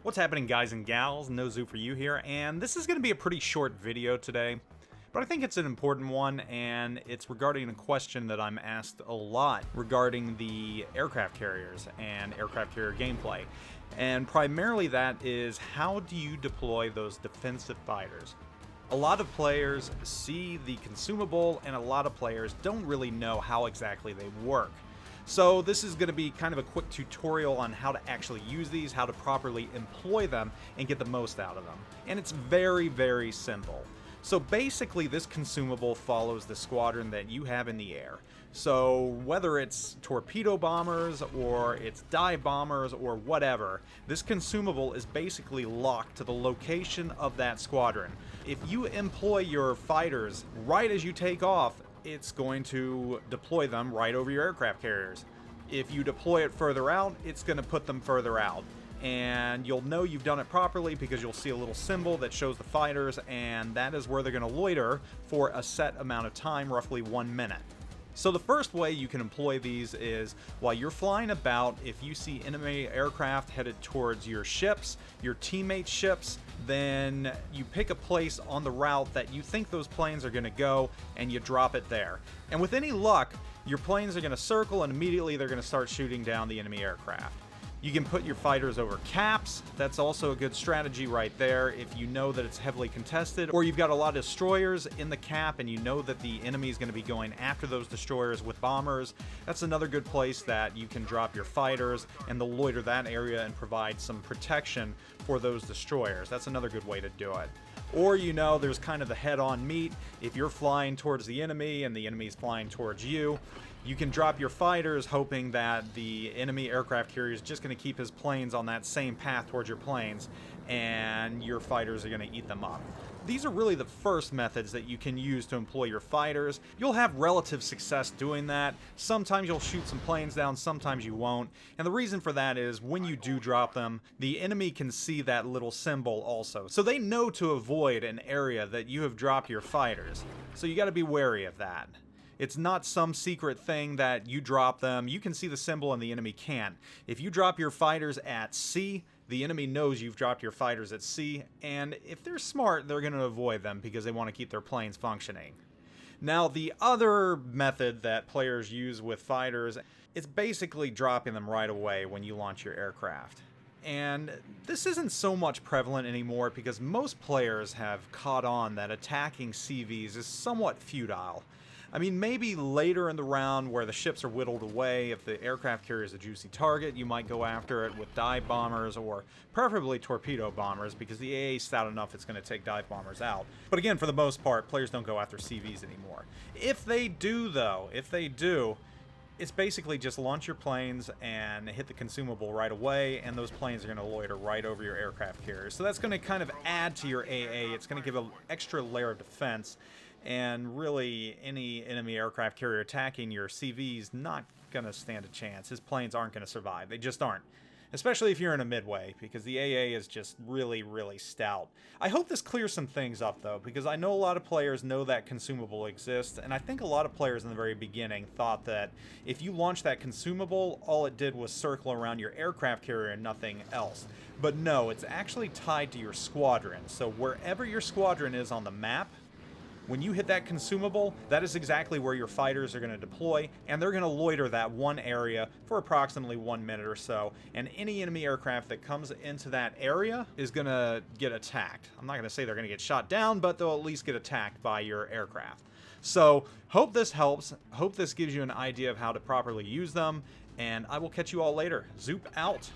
What's happening, guys and gals? NoZoupForYou here, and this is going to be a pretty short video today, but I think it's an important one, and it's regarding a question that I'm asked a lot regarding the aircraft carriers and aircraft carrier gameplay. And primarily that is, how do you deploy those defensive fighters? A lot of players see the consumable, and a lot of players don't really know how exactly they work. So this is going to be kind of a quick tutorial on how to actually use these, how to properly employ them, and get the most out of them. And it's very, very simple. So basically this consumable follows the squadron that you have in the air. So whether it's torpedo bombers or it's dive bombers or whatever, this consumable is basically locked to the location of that squadron. If you employ your fighters right as you take off, it's going to deploy them right over your aircraft carriers. If you deploy it further out, it's going to put them further out. And you'll know you've done it properly because you'll see a little symbol that shows the fighters, and that is where they're going to loiter for a set amount of time, roughly 1 minute. So the first way you can employ these is while you're flying about, if you see enemy aircraft headed towards your ships, your teammates' ships, then you pick a place on the route that you think those planes are going to go, and you drop it there. And with any luck, your planes are going to circle, and immediately they're going to start shooting down the enemy aircraft. You can put your fighters over caps. That's also a good strategy right there if you know that it's heavily contested, or you've got a lot of destroyers in the cap and you know that the enemy is going to be going after those destroyers with bombers. That's another good place that you can drop your fighters, and they'll loiter that area and provide some protection for those destroyers. That's another good way to do it. Or, you know, there's kind of the head-on meet. If you're flying towards the enemy and the enemy's flying towards you, you can drop your fighters hoping that the enemy aircraft carrier is just going to keep his planes on that same path towards your planes, and your fighters are going to eat them up. These are really the first methods that you can use to employ your fighters. You'll have relative success doing that. Sometimes you'll shoot some planes down, sometimes you won't. And the reason for that is when you do drop them, the enemy can see that little symbol also. So they know to avoid an area that you have dropped your fighters. So you got to be wary of that. It's not some secret thing that you drop them. You can see the symbol and the enemy can't. If you drop your fighters at sea, the enemy knows you've dropped your fighters at sea, and if they're smart, they're going to avoid them because they want to keep their planes functioning. Now, the other method that players use with fighters is basically dropping them right away when you launch your aircraft. And this isn't so much prevalent anymore because most players have caught on that attacking CVs is somewhat futile. I mean, maybe later in the round where the ships are whittled away, if the aircraft carrier is a juicy target, you might go after it with dive bombers or preferably torpedo bombers because the AA is stout enough it's going to take dive bombers out. But again, for the most part, players don't go after CVs anymore. If they do, though, it's basically just launch your planes and hit the consumable right away, and those planes are going to loiter right over your aircraft carriers. So that's going to kind of add to your AA. It's going to give an extra layer of defense, and really any enemy aircraft carrier attacking your CV's not going to stand a chance. His planes aren't going to survive. They just aren't. Especially if you're in a midway, because the AA is just really, really stout. I hope this clears some things up, though, because I know a lot of players know that consumable exists, and I think a lot of players in the very beginning thought that if you launch that consumable, all it did was circle around your aircraft carrier and nothing else. But no, it's actually tied to your squadron. So wherever your squadron is on the map, when you hit that consumable, that is exactly where your fighters are going to deploy, and they're going to loiter that one area for approximately 1 minute or so, and any enemy aircraft that comes into that area is going to get attacked. I'm not going to say they're going to get shot down, but they'll at least get attacked by your aircraft. So, hope this helps. Hope this gives you an idea of how to properly use them, and I will catch you all later. Zoop out.